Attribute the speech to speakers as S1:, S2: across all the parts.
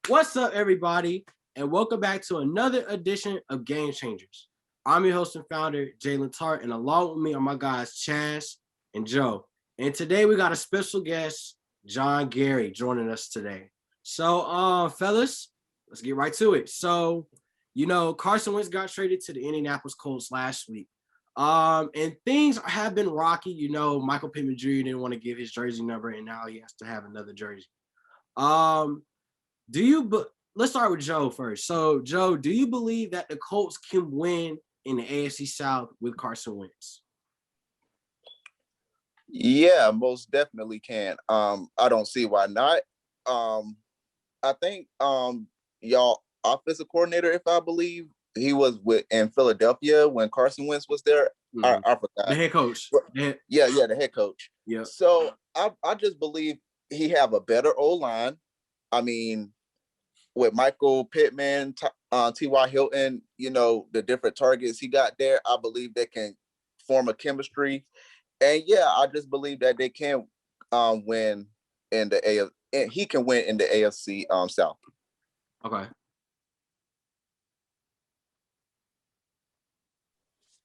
S1: What's up, everybody, and welcome back to another edition of Game Changers. I'm your host and founder, Jalen Tart, and along with me are my guys, Chaz and Joe. And today we got a special guest, John Gary, joining us today. So, fellas, let's get right to it. So, Carson Wentz got traded to the Indianapolis Colts last week. And things have been rocky. Michael Pittman Jr. didn't want to give his jersey number, and now he has to have another jersey. Let's start with Joe first. So, Joe, do you believe that the Colts can win in the AFC South with Carson Wentz?
S2: Yeah, most definitely can. I don't see why not. I think y'all offensive coordinator, if I believe, he was in Philadelphia when Carson Wentz was there.
S1: Mm-hmm.
S2: I forgot.
S1: The head coach.
S2: Yeah, the head coach.
S1: Yeah.
S2: So I just believe he have a better O-line. I mean, with Michael Pittman, T.Y. Hilton, the different targets he got there, I believe they can form a chemistry. And yeah, I just believe that they can win in the AFC, and he can win in the AFC South.
S1: Okay.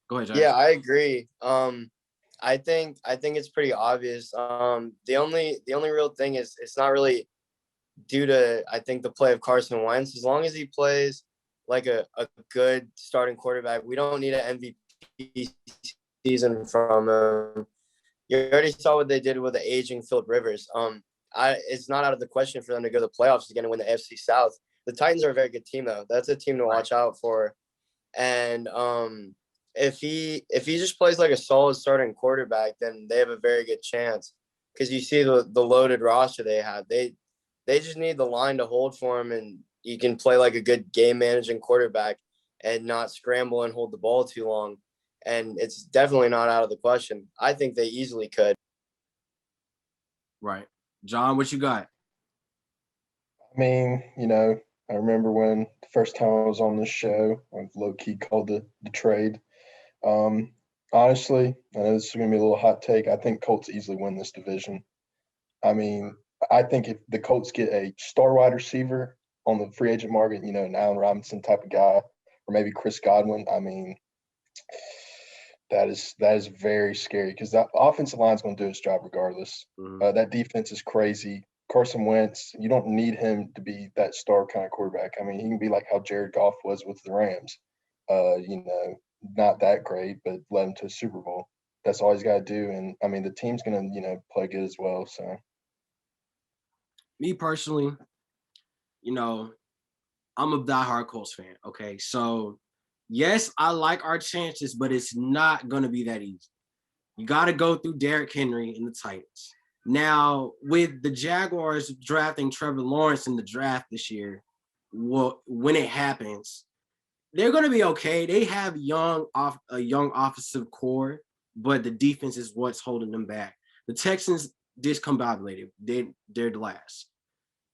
S1: Go ahead, Josh.
S3: Yeah, I agree. I think it's pretty obvious. The only real thing is it's not really due to, I think, the play of Carson Wentz. As long as he plays like a good starting quarterback, we don't need an MVP season from him. You already saw what they did with the aging Philip Rivers. It's not out of the question for them to go to the playoffs again and win the AFC South. The Titans are a very good team, though. That's a team to watch out for. And if he just plays like a solid starting quarterback, then they have a very good chance. Because you see the loaded roster they have. They just need the line to hold for him, and you can play like a good game managing quarterback and not scramble and hold the ball too long. And it's definitely not out of the question. I think they easily could.
S1: Right. John, what you got?
S4: I mean, I remember when the first time I was on this show, I low-key called the trade. Honestly, I know this is going to be a little hot take. I think Colts easily win this division. I mean, I think if the Colts get a star wide receiver on the free agent market, an Allen Robinson type of guy, or maybe Chris Godwin, I mean, that is very scary because that offensive line is going to do its job regardless. Mm-hmm. That defense is crazy. Carson Wentz, you don't need him to be that star kind of quarterback. I mean, he can be like how Jared Goff was with the Rams. Not that great, but led him to a Super Bowl. That's all he's got to do. And, I mean, the team's going to, play good as well. So,
S1: me personally, I'm a diehard Colts fan, okay? So, yes, I like our chances, but it's not going to be that easy. You got to go through Derrick Henry and the Titans. Now, with the Jaguars drafting Trevor Lawrence in the draft this year, when it happens, they're going to be okay. They have a young offensive core, but the defense is what's holding them back. The Texans discombobulated. They're the last.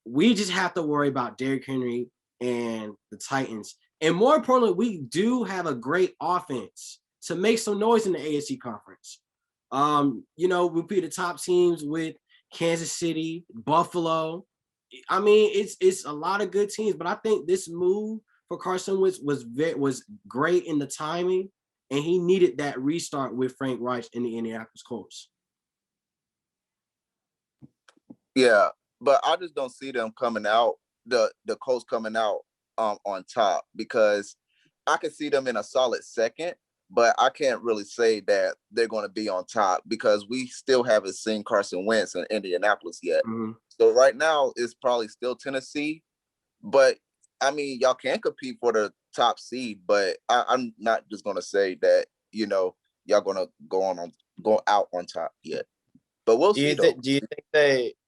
S1: We just have to worry about Derrick Henry and the Titans. And more importantly, we do have a great offense to make some noise in the AFC conference. We'll be the top teams with Kansas City, Buffalo. I mean, it's a lot of good teams, but I think this move for Carson Wentz was great in the timing, and he needed that restart with Frank Reich in the Indianapolis Colts.
S2: Yeah, but I just don't see them coming out, the Colts coming out on top, because I can see them in a solid second, but I can't really say that they're going to be on top because we still haven't seen Carson Wentz in Indianapolis yet. Mm-hmm. So right now it's probably still Tennessee, but I mean, y'all can compete for the top seed, but I'm not just going to say that, y'all going to go out on top yet. But we'll see.
S3: Do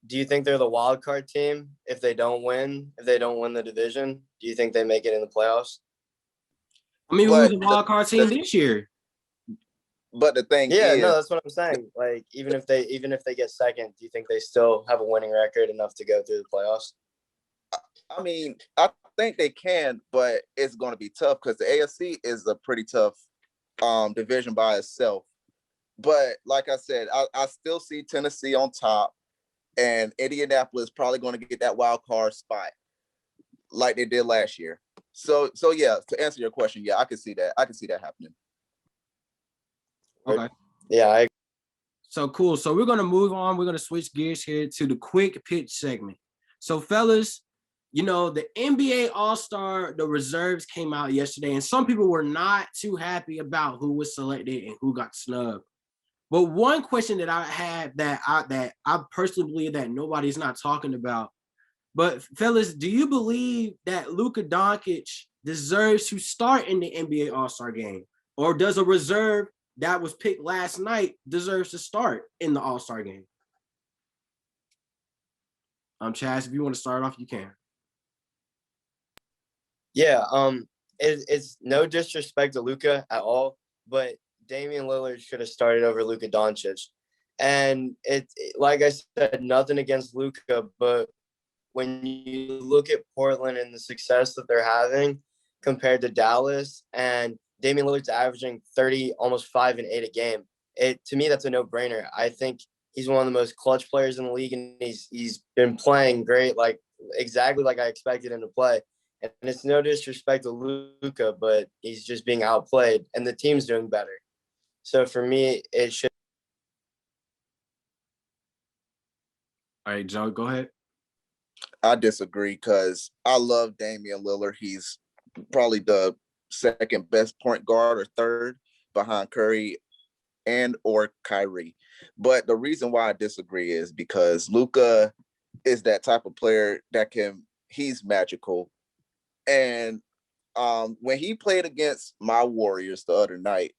S3: you think they're the wild card team if they don't win the division? Do you think they make it in the playoffs?
S1: I mean, we were the wild card team this year.
S2: But the thing is,
S3: that's what I'm saying. Like, even if they get second, do you think they still have a winning record enough to go through the playoffs?
S2: I mean, I think they can, but it's going to be tough because the AFC is a pretty tough division by itself. But like I said, I still see Tennessee on top, and Indianapolis probably going to get that wild card spot. like they did last year. So yeah, to answer your question, yeah, I can see that. I can see that happening.
S1: Okay.
S3: Yeah,
S1: So cool. So we're gonna move on. We're gonna switch gears here to the quick pitch segment. So fellas, the NBA All-Star, the reserves came out yesterday, and some people were not too happy about who was selected and who got snubbed. But one question that I had that I personally believe that nobody's not talking about. But fellas, do you believe that Luka Doncic deserves to start in the NBA All-Star game? Or does a reserve that was picked last night deserves to start in the All-Star game? Chaz, if you want to start off, you can.
S3: Yeah, it's no disrespect to Luka at all, but Damian Lillard should have started over Luka Doncic. And like I said, nothing against Luka, but when you look at Portland and the success that they're having compared to Dallas, and Damian Lillard's averaging 30, almost 5 and 8 a game, to me that's a no-brainer. I think he's one of the most clutch players in the league, and he's been playing great, like exactly like I expected him to play. And it's no disrespect to Luka, but he's just being outplayed, and the team's doing better. So for me, it should.
S1: All right, Joe, go ahead.
S2: I disagree because I love Damian Lillard. He's probably the second best point guard or third behind Curry and or Kyrie. But the reason why I disagree is because Luka is that type of player that he's magical. And when he played against my Warriors the other night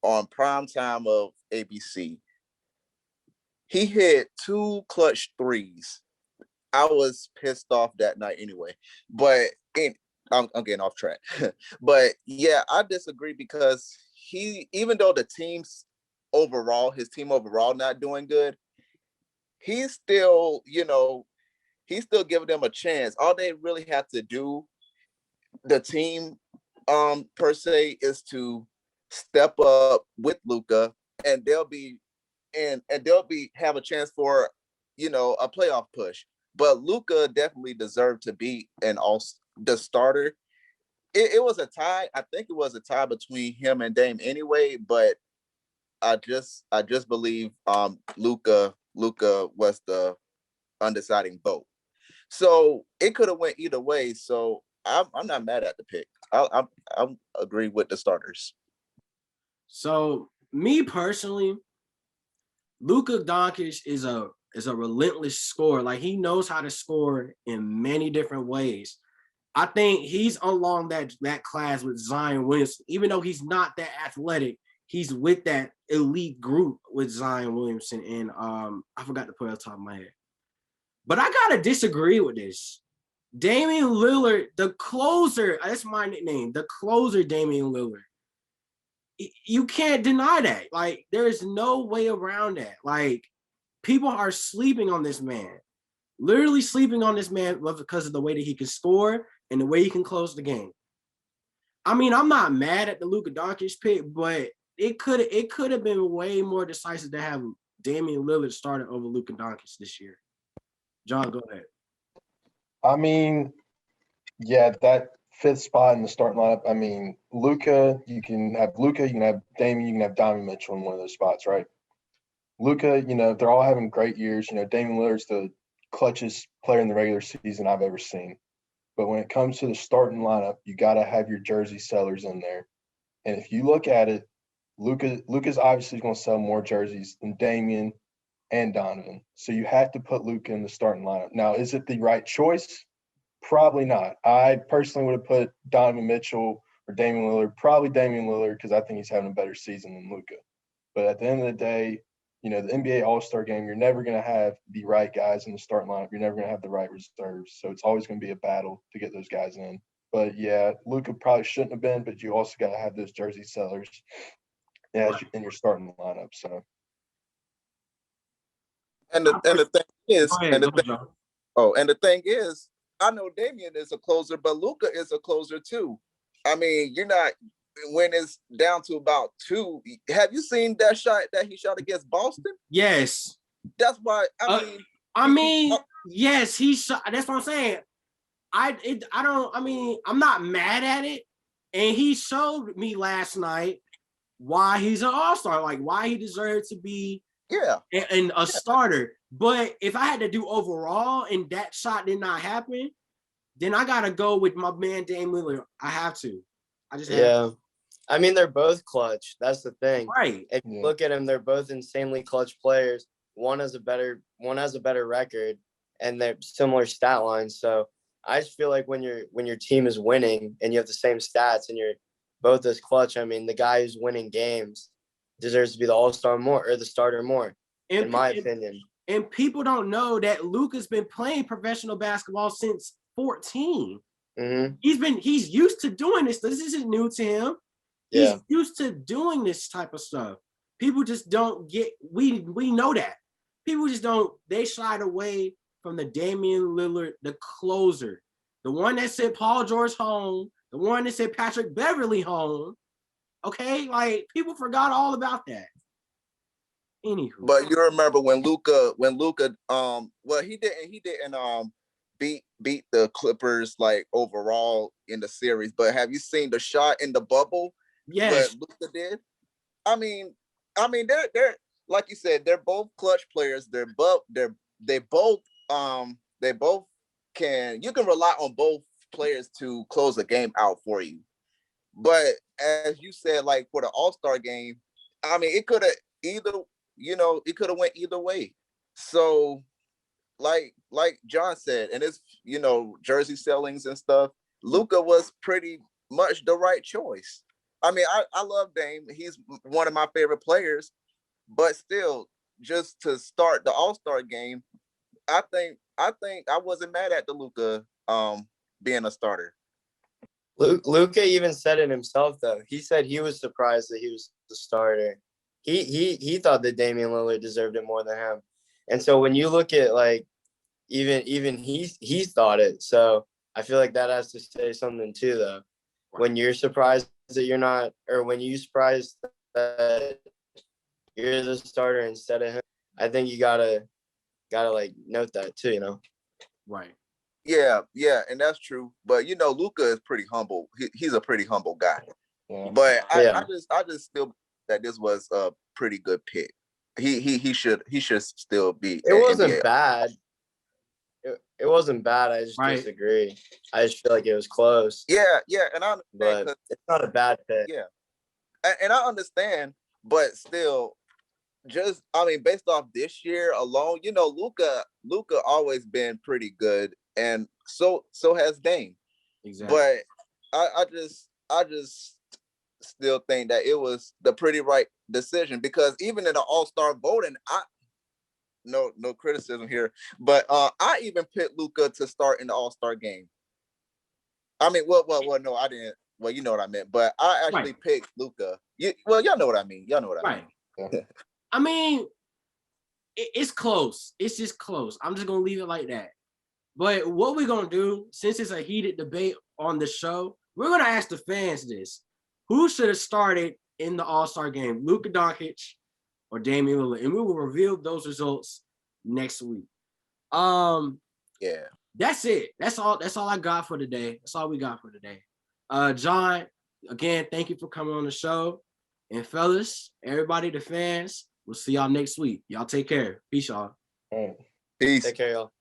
S2: on primetime of ABC, he hit 2 clutch threes. I was pissed off that night anyway, but I'm getting off track. But yeah, I disagree because even though his team overall not doing good, he's still giving them a chance. All they really have to do, the team per se, is to step up with Luka, and they'll have a chance for a playoff push. But Luka definitely deserved to be the starter. It was a tie. I think it was a tie between him and Dame anyway, but I just believe Luka was the undeciding vote. So it could have went either way. So I'm not mad at the pick. I agree with the starters.
S1: So me personally, Luka Doncic is a relentless scorer. Like, he knows how to score in many different ways. I think he's along that class with Zion Williamson. Even though he's not that athletic, he's with that elite group with Zion Williamson. And I forgot to put it on top of my head. But I gotta disagree with this. Damian Lillard, the closer, that's my nickname, the closer Damian Lillard. You can't deny that. Like, there's no way around that. Like, people are sleeping on this man, literally sleeping on this man because of the way that he can score and the way he can close the game. I mean, I'm not mad at the Luka Doncic pick, but it could have been way more decisive to have Damian Lillard started over Luka Doncic this year. John, go ahead.
S4: I mean, yeah, that fifth spot in the starting lineup. I mean, Luka, you can have Damian, you can have Donovan Mitchell in one of those spots, right? Luka, they're all having great years. Damian Lillard's the clutchest player in the regular season I've ever seen. But when it comes to the starting lineup, you got to have your jersey sellers in there. And if you look at it, Luka's obviously going to sell more jerseys than Damian and Donovan. So you have to put Luka in the starting lineup. Now, is it the right choice? Probably not. I personally would have put Donovan Mitchell or Damian Lillard, probably Damian Lillard, because I think he's having a better season than Luka. But at the end of the day, the NBA All-Star game, you're never going to have the right guys in the starting lineup. You're never going to have the right reserves. So it's always going to be a battle to get those guys in. But, yeah, Luka probably shouldn't have been, but you also got to have those jersey sellers in your starting lineup. So.
S2: And the thing is, I know Damian is a closer, but Luka is a closer too. I mean, when it's down to about 2. Have you seen that shot that he shot against Boston?
S1: Yes.
S2: That's why.
S1: Yes, he shot. That's what I'm saying. I'm not mad at it. And he showed me last night why he's an all-star, like why he deserved to be a starter. But if I had to do overall and that shot did not happen, then I gotta go with my man Dame Lillard. I have to. I just have to.
S3: I mean, they're both clutch. That's the thing.
S1: Right.
S3: If you look at them, they're both insanely clutch players. One has a better record, and they're similar stat lines. So I just feel like when your team is winning and you have the same stats and you're both as clutch, I mean, the guy who's winning games deserves to be the all-star more or the starter more, in my opinion.
S1: And people don't know that Luka's been playing professional basketball since 14.
S3: Mm-hmm.
S1: He's used to doing this. This isn't new to him. He's used to doing this type of stuff. People just don't get, we know that. People just don't, they shied away from the Damian Lillard, the closer. The one that sent Paul George home, the one that sent Patrick Beverly home. Okay, like people forgot all about that. Anywho.
S2: But you remember when Luka, he didn't beat the Clippers like overall in the series. But have you seen the shot in the bubble?
S1: Yes.
S2: What Luka did? I mean, they're like you said, they're both clutch players. They both can, you can rely on both players to close the game out for you. But as you said, like for the All-Star game, I mean, it could have went either way. So like John said, and it's, jersey sellings and stuff, Luka was pretty much the right choice. I mean, I love Dame. He's one of my favorite players, but still, just to start the All-Star game, I think I wasn't mad at the Luka being a starter.
S3: Luka even said it himself, though. He said he was surprised that he was the starter. He thought that Damian Lillard deserved it more than him. And so when you look at like even he thought it. So I feel like that has to say something too, though. When you're surprised that you're not, or when you surprised that you're the starter instead of him, I think you gotta like note that too,
S1: Right.
S2: Yeah, and that's true. But Luka is pretty humble. He's a pretty humble guy.
S4: Yeah.
S2: But I just still that this was a pretty good pick. He should still be.
S3: It wasn't NBA. Bad. It wasn't bad. I just disagree. I just feel like it was close.
S2: Yeah, and I understand,
S3: but it's not a bad pick.
S2: Yeah, and I understand, but still, just based off this year alone, Luka always been pretty good, and so has Dame.
S1: Exactly.
S2: But I just still think that it was the pretty right decision, because even in the All-Star voting, no criticism here, but I even picked Luka to start in the All-Star game. I mean, well, no, I didn't. Well, you know what I meant, but I actually picked Luka. Y'all know what I mean. Y'all know what I mean.
S1: I mean, it's close. It's just close. I'm just gonna leave it like that. But what we're gonna do, since it's a heated debate on the show, we're gonna ask the fans this: who should have started in the All-Star game, Luka Doncic or Damian Lillard? And we will reveal those results next week.
S2: Yeah.
S1: That's it. That's all I got for today. That's all we got for today. John, again, thank you for coming on the show. And fellas, everybody, the fans, we'll see y'all next week. Y'all take care. Peace, y'all.
S2: Peace.
S3: Take care, y'all.